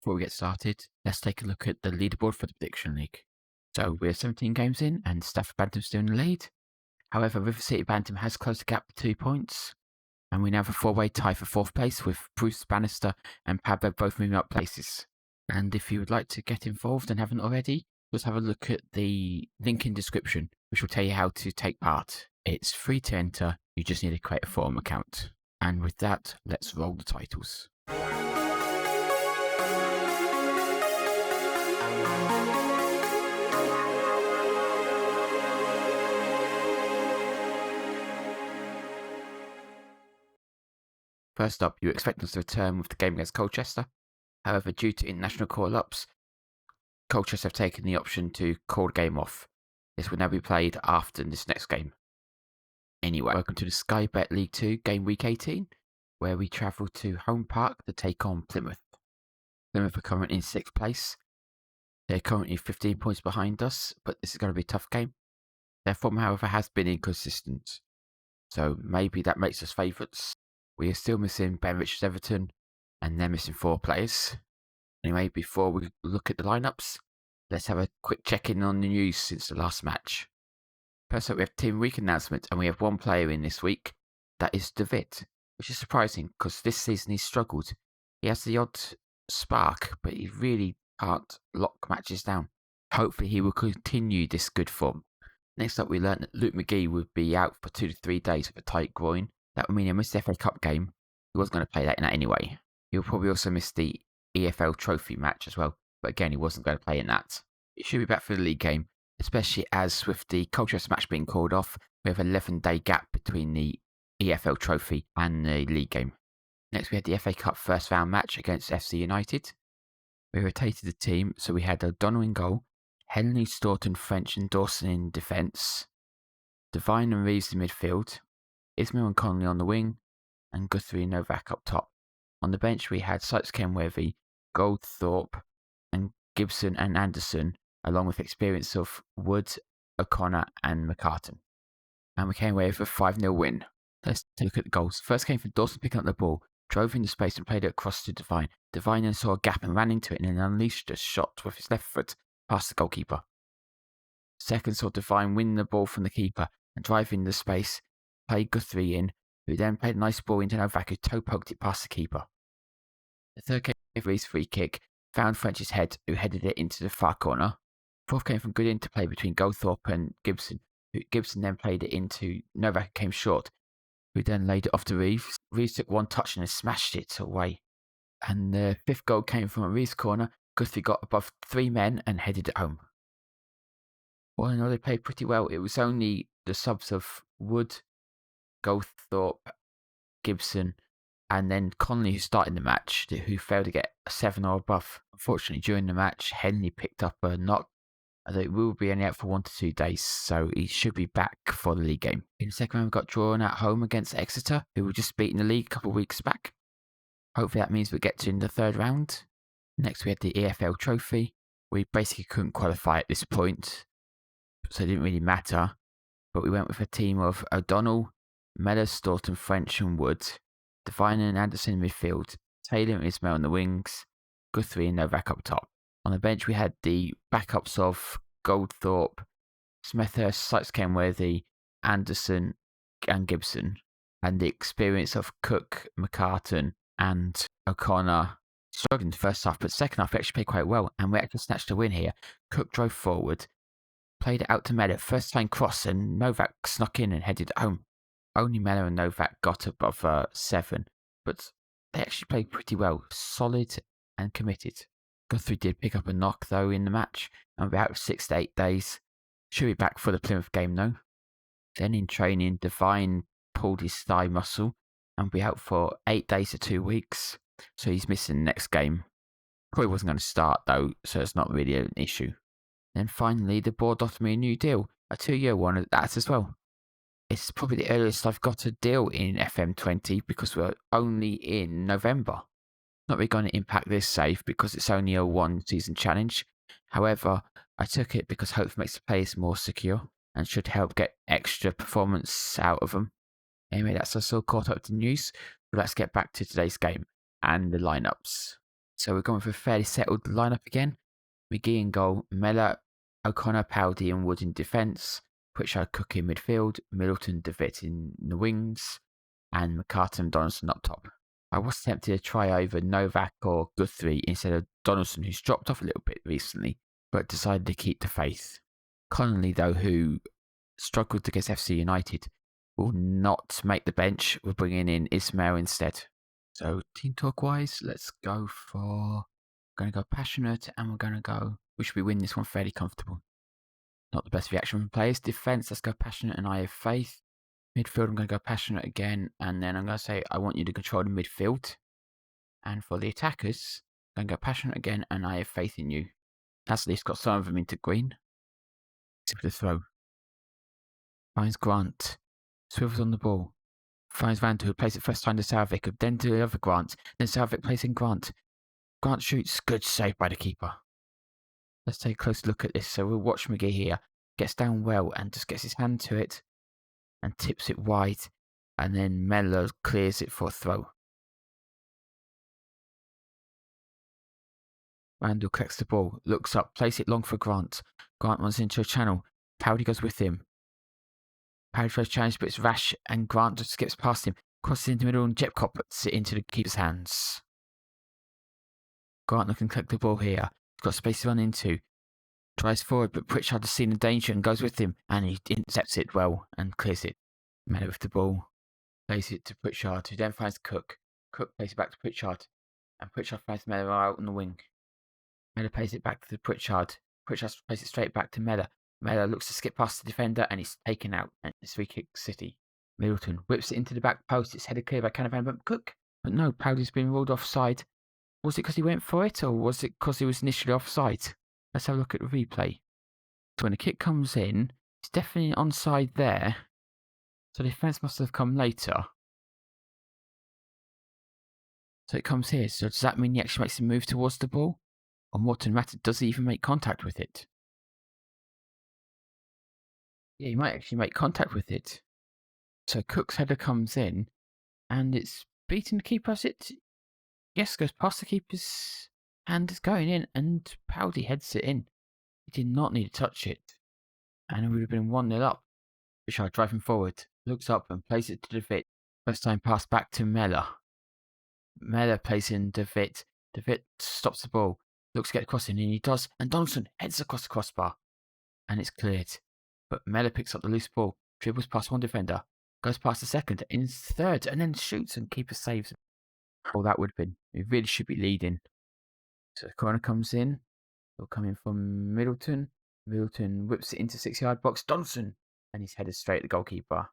before we get started, let's take a look at the leaderboard for the Prediction League. So we're 17 games in and Stafford Bantam's still in the lead. However, River City Bantam has closed the gap to 2 points. And we now have a 4-way tie for 4th place with Bruce Bannister and Pablo both moving up places. And if you would like to get involved and haven't already, just have a look at the link in description, which will tell you how to take part. It's free to enter, you just need to create a forum account. And with that, let's roll the titles. First up, you expect us to return with the game against Colchester. However, due to international call-ups, Colchester have taken the option to call the game off. This will now be played after this next game. Anyway, welcome to the Sky Bet League 2 game week 18, where we travel to Home Park to take on Plymouth. Plymouth are currently in 6th place. They're currently 15 points behind us, but this is going to be a tough game. Their form, however, has been inconsistent, so maybe that makes us favourites. We are still missing Ben Richards Everton, and they're missing 4 players. Anyway, before we look at the lineups, let's have a quick check-in on the news since the last match. First up, we have Team Week announcement, and we have one player in this week. That is David, which is surprising because this season he's struggled. He has the odd spark, but he really can't lock matches down. Hopefully he will continue this good form. Next up, we learned that Luke McGee would be out for 2 to 3 days with a tight groin. That would mean he missed the FA Cup game. He wasn't going to play that in that anyway. He'll probably also miss the EFL Trophy match as well, but again, he wasn't going to play in that. He should be back for the league game, especially as with the Colchester match being called off, we have an 11-day gap between the EFL Trophy and the league game. Next, we had the FA Cup first round match against FC United. We rotated the team, so we had O'Donnell in goal, Henley, Staunton, French and Dawson in defence, Devine and Reeves in midfield, Ismail and Connolly on the wing, and Guthrie and Novak up top. On the bench, we had Sykes Kenworthy, Goldthorpe, and Gibson and Anderson, along with experience of Wood, O'Connor, and McCartan. And we came away with a 5-0 win. Let's take a look at the goals. First came from Dawson picking up the ball, drove into space and played it across to Devine. Devine then saw a gap and ran into it and then unleashed a shot with his left foot past the goalkeeper. Second saw Devine win the ball from the keeper and drive into space, played Guthrie in, who then played a nice ball into Novak, who toe-poked it past the keeper. The third came from Ree's free kick, found French's head, who headed it into the far corner. Fourth came from good interplay between Goldthorpe and Gibson, who Gibson then played it into Novak, came short, who then laid it off to Reeves. Reeves took one touch and then smashed it away. And the fifth goal came from a Reeves corner. Guthrie got above 3 men and headed it home. All in all, they played pretty well. It was only the subs of Wood, Goldthorpe, Gibson, and then Connolly, who started the match, who failed to get a 7 or above. Unfortunately, during the match, Henley picked up a knock. He will be only out for 1 to 2 days, so he should be back for the league game. In the second round, we got drawn at home against Exeter, who were just beaten the league a couple of weeks back. Hopefully that means we get to in the third round. Next, we had the EFL Trophy. We basically couldn't qualify at this point, so it didn't really matter. But we went with a team of O'Donnell, Mellors, Staunton, French and Wood, Devine and Anderson in midfield, Taylor and Ismail on the wings, Guthrie and Novak up top. On the bench, we had the backups of Goldthorpe, Smethurst, Sykes Kenworthy, Anderson and Gibson, and the experience of Cook, McCartan and O'Connor. Struggling in the first half, but second half we actually played quite well, and we actually snatched a win here. Cook drove forward, played it out to Mellor, first time cross, and Novak snuck in and headed home. Only Mellor and Novak got above 7, but they actually played pretty well, solid and committed. Guthrie did pick up a knock though in the match, and will be out for 6 to 8 days. Should be back for the Plymouth game though. Then in training, Devine pulled his thigh muscle and will be out for 8 days to 2 weeks. So he's missing the next game. Probably wasn't going to start though, so it's not really an issue. Then finally, the board offered me a new deal, a 2-year one at that as well. It's probably the earliest I've got a deal in FM20 because we're only in November. Not really going to impact this save because it's only a 1-season challenge. However, I took it because hopefully it makes the players more secure and should help get extra performance out of them. Anyway, that's us all caught up to the news. But let's get back to today's game and the lineups. So we're going for a fairly settled lineup again. McGee in goal, Mellor, O'Connor, Powdy and Wood in defence, Pritchard, Cook in midfield, Middleton, DeVitt in the wings, and McCartan and Donaldson up top. I was tempted to try over Novak or Guthrie instead of Donaldson, who's dropped off a little bit recently, but decided to keep the faith. Connolly, though, who struggled against FC United, will not make the bench. We're bringing in Ismail instead. So team talk wise, let's go for. Going to go passionate, and we're going to go. We should be winning this one fairly comfortable. Not the best reaction from players. Defense, let's go passionate, and I have faith. Midfield, I'm going to go passionate again, and then I'm going to say I want you to control the midfield. And for the attackers, I'm going to go passionate again, and I have faith in you. That's at least got some of them into green. Tip of the throw. Finds Grant. Swivels on the ball. Finds Van who plays it first time to Salvik, then to the other Grant. Then Salvik plays in Grant. Grant shoots. Good save by the keeper. Let's take a close look at this. So we'll watch McGee here. Gets down well and just gets his hand to it and tips it wide. And then Mellor clears it for a throw. Randall collects the ball, looks up, plays it long for Grant. Grant runs into a channel. Powdy goes with him. Powdy throws challenge, but it's rash, and Grant just skips past him, crosses into the middle, and Jepcott puts it into the keeper's hands. Grant can collect the ball here. He's got space to run into. Drives forward, but Pritchard has seen the danger and goes with him, and he intercepts it well and clears it. Mellor with the ball. Plays it to Pritchard, who then finds Cook. Cook plays it back to Pritchard, and Pritchard finds Mellor out on the wing. Mellor plays it back to Pritchard. Pritchard plays it straight back to Mellor. Mellor looks to skip past the defender, and he's taken out. And it's free kick City. Middleton whips it into the back post. It's headed clear by Canavan, but Cook. But no, Powdy's been ruled offside. Was it because he went for it, or was it because he was initially offside? Let's have a look at the replay. So when the kick comes in, it's definitely onside there. So the defence must have come later. So it comes here. So does that mean he actually makes a move towards the ball? Or more to the matter, does he even make contact with it? Yeah, he might actually make contact with it. So Cook's header comes in, and it's beating the keeper as it, yes, goes past the keeper's hand, is going in, and Powdy heads it in. He did not need to touch it. And it would have been 1-0 up. Richard driving forward, looks up and plays it to DeVitt. First time pass back to Mellor. Mellor plays in DeVitt. DeVitt stops the ball, looks to get across in, and he does. And Donaldson heads across the crossbar. And it's cleared. But Mellor picks up the loose ball, dribbles past one defender, goes past the second, in third, and then shoots and keeper saves. Oh, that would have been. We really should be leading. So the corner comes in. It'll come in from Middleton. Middleton whips it into 6-yard box. Donaldson. And he's headed straight at the goalkeeper.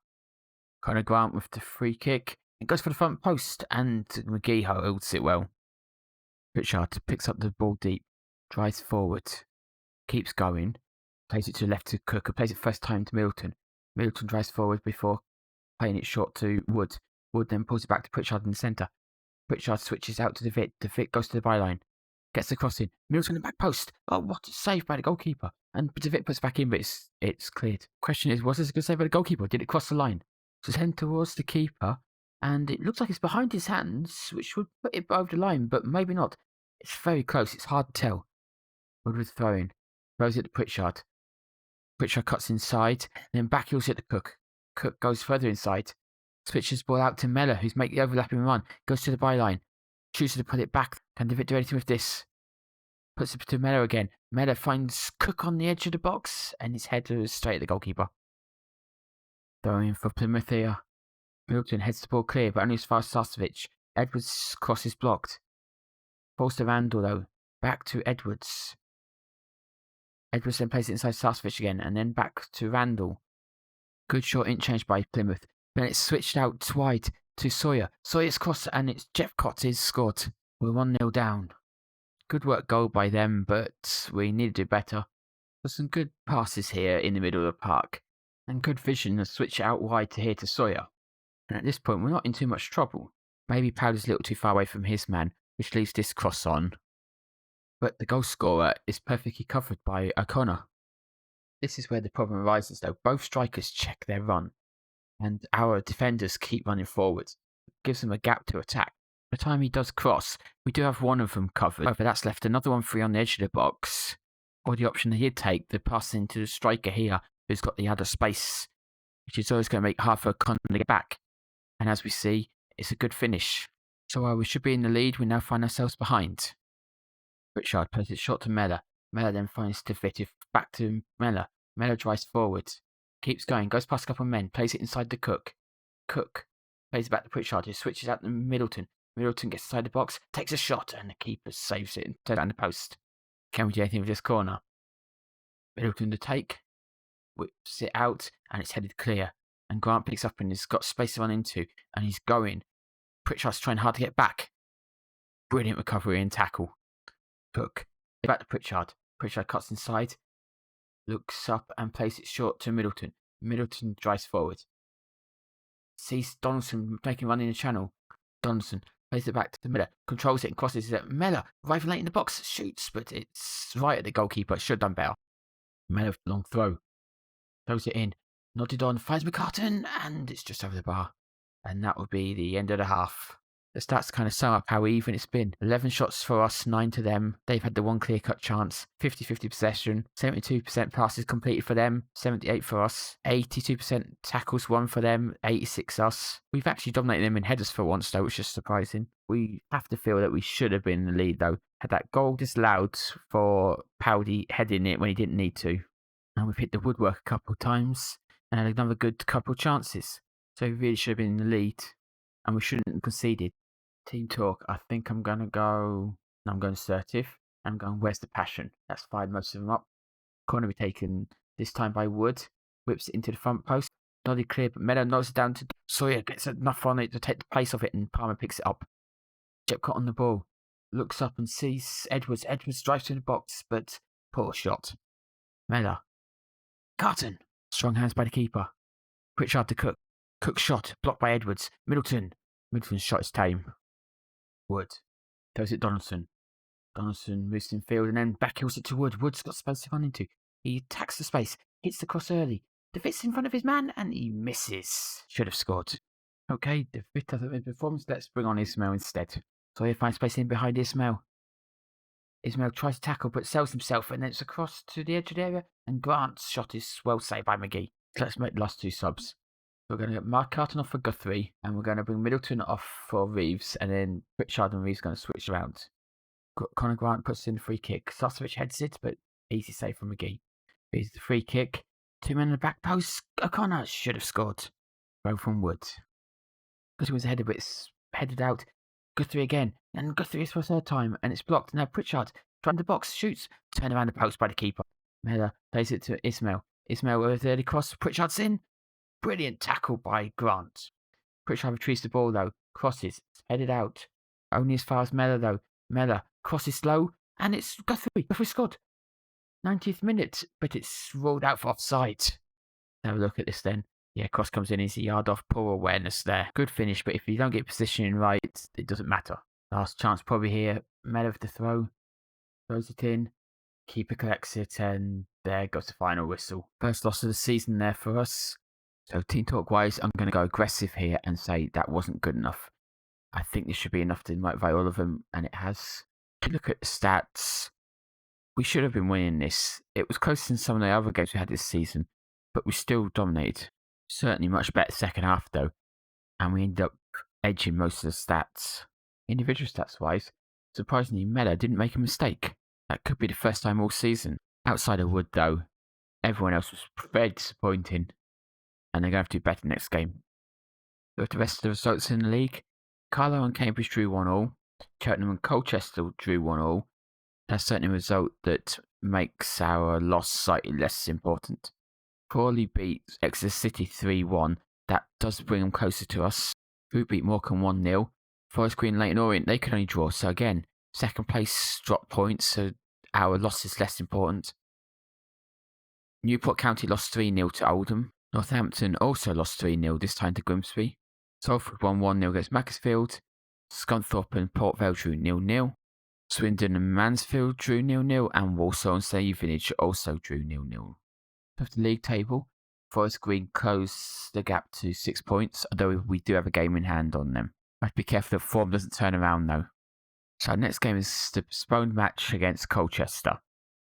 Connor Grant with the free kick. It goes for the front post. And McGee holds it well. Pritchard picks up the ball deep. Drives forward. Keeps going. Plays it to the left to Cook. Plays it first time to Middleton. Middleton drives forward before playing it short to Wood. Wood then pulls it back to Pritchard in the centre. Pritchard switches out to DeVitt. DeVitt goes to the byline. Gets the cross in. Middleton in the back post. Oh, what a save by the goalkeeper. And DeVitt puts it back in, but it's cleared. Question is, was this a good save by the goalkeeper? Did it cross the line? So it's heading towards the keeper. And it looks like it's behind his hands, which would put it over the line, but maybe not. It's very close. It's hard to tell. Wood with throwing. Throws it to Pritchard. Pritchard cuts inside. And then back heels it to Cook. Cook goes further inside. Switches ball out to Mellor, who's making the overlapping run. Goes to the byline. Chooses to put it back. Can DeVitt do anything with this? Puts it to Mellor again. Mellor finds Cook on the edge of the box, and his header is straight at the goalkeeper. Throwing for Plymouth here. Middleton heads the ball clear, but only as far as Sarcevic. Edwards' cross is blocked. Falls to Randall, though. Back to Edwards. Edwards then plays it inside Sarcevic again, and then back to Randall. Good short interchange by Plymouth. Then it's switched out wide to Sawyer. Sawyer's cross, and it's Jepcott is scored. We're 1-0 down. Good work goal by them, but we need to do better. There's some good passes here in the middle of the park, and good vision to switch out wide to here to Sawyer. And at this point, we're not in too much trouble. Maybe Powder's a little too far away from his man, which leaves this cross on. But the goal scorer is perfectly covered by O'Connor. This is where the problem arises, though. Both strikers check their run, and our defenders keep running forward. It gives them a gap to attack. the time he does cross, we do have one of them covered. However, that's left another one free on the edge of the box. Or the option that he'd take, the pass into the striker here, who's got the other space, which is always going to make hard for Connor to get back. And as we see, it's a good finish. So while we should be in the lead, we now find ourselves behind. Pritchard plays it short to Mellor. Mellor then finds Tavitov back to Mellor. Mellor drives forward. Keeps going, goes past a couple of men, plays it inside the Cook. Cook plays it back to Pritchard, who switches out to Middleton. Middleton gets inside the box, takes a shot, and the keeper saves it and turns it down the post. Can we do anything with this corner? Middleton to take, whips it out, and it's headed clear. And Grant picks up and has got space to run into, and he's going. Pritchard's trying hard to get back. Brilliant recovery and tackle. Cook, back to Pritchard. Pritchard cuts inside, looks up and plays it short to Middleton. Middleton drives forward. Sees Donaldson making run in the channel. Donaldson plays it back to Mellor, controls it and crosses it. Mellor, arriving late in the box, shoots, but it's right at the goalkeeper. Should have done better. Mellor, long throw. Throws it in. Nodded on, finds McCartan, and it's just over the bar. And that would be the end of the half. The stats kind of sum up how even it's been. 11 shots for us, 9 to them. They've had the one clear-cut chance. 50-50 possession. 72% passes completed for them. 78 for us. 82% tackles won for them. 86 us. We've actually dominated them in headers for once, though, which is surprising. We have to feel that we should have been in the lead, though. Had that goal disallowed for Powdy heading it when he didn't need to. And we've hit the woodwork a couple of times. And had another good couple of chances. So we really should have been in the lead. And we shouldn't have conceded. Team talk, I think I'm going assertive. I'm going, where's the passion? That's fired most of them up. Corner be taken this time by Wood. Whips it into the front post. Nodded clear, but Meadow nods it down to Sawyer. Gets enough on it to take the place of it, and Palmer picks it up. Jepcott on the ball. Looks up and sees Edwards. Edwards drives to the box, but poor shot. Mellor. Carton. Strong hands by the keeper. Pritchard to Cook. Cook shot. Blocked by Edwards. Middleton. Middleton's shot is tame. Wood. Throws it Donaldson. Donaldson moves in field and then back heels it to Wood. Wood's got space to run into. He attacks the space. Hits the cross early. Defits in front of his man and he misses. Should have scored. Okay, Defit hasn't been performance. Let's bring on Ismail instead. So he finds space in behind Ismail. Ismail tries to tackle but sells himself and then it's across to the edge of the area. And Grant's shot is well saved by McGee. So let's make the last two subs. We're going to get Mark Carton off for Guthrie, and we're going to bring Middleton off for Reeves, and then Pritchard and Reeves are going to switch around. Connor Grant puts in the free kick. Sasovich heads it, but easy save from McGee. Here's the free kick. 2 men in the back post. O'Connor should have scored. Both from Wood. Guthrie was ahead of it. It's headed out. Guthrie again, and Guthrie is for a third time, and it's blocked. Now Pritchard, trying to box, shoots. Turned around the post by the keeper. Mellor plays it to Ismail. Ismail with early cross. Pritchard's in. Brilliant tackle by Grant. Pritchard retrieves the ball though. Crosses. Headed out. Only as far as Mellor though. Mellor crosses slow. And it's Guthrie. Guthrie scored. 90th minute. But it's ruled out for offside. Have a look at this then. Yeah, cross comes in. He's a yard off. Poor awareness there. Good finish. But if you don't get positioning right, it doesn't matter. Last chance probably here. Mellor with the throw. Throws it in. Keeper collects it. And there goes the final whistle. First loss of the season there for us. So team talk wise, I'm going to go aggressive here and say that wasn't good enough. I think this should be enough to motivate all of them, and it has. If you look at the stats, we should have been winning this. It was closer than some of the other games we had this season, but we still dominated. Certainly much better second half though, and we ended up edging most of the stats. Individual stats wise, surprisingly Mellor didn't make a mistake. That could be the first time all season. Outside of Wood though, everyone else was very disappointing. And they're going to have to do better next game. Look at the rest of the results in the league. Carlisle and Cambridge drew 1-1. Cheltenham and Colchester drew 1-1. That's certainly a result that makes our loss slightly less important. Crawley beat Exeter City 3-1. That does bring them closer to us. Crewe beat Morecambe 1-0. Forest Green, Leighton Orient, they could only draw. So again, second place drop points, so our loss is less important. Newport County lost 3-0 to Oldham. Northampton also lost 3-0, this time to Grimsby. Salford won 1-0 against Macclesfield. Scunthorpe and Port Vale drew 0-0. Swindon and Mansfield drew 0-0. And Walsall and Stevenage also drew 0-0. Of the league table, Forest Green closed the gap to 6 points, although we do have a game in hand on them. I'd be careful that form doesn't turn around though. So our next game is the postponed match against Colchester.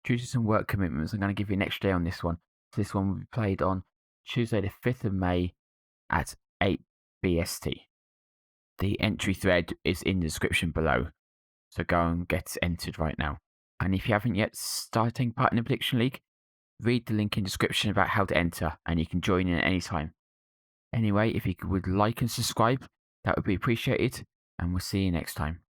Due to some work commitments, I'm going to give you an extra day on this one. So this one will be played on Tuesday the 5th of May at 8 BST. The entry thread is in the description below, so go and get entered right now. And if you haven't yet started taking part in the prediction league, read the link in the description about how to enter, and you can join in at any time. Anyway, if you would like and subscribe, that would be appreciated, and we'll see you next time.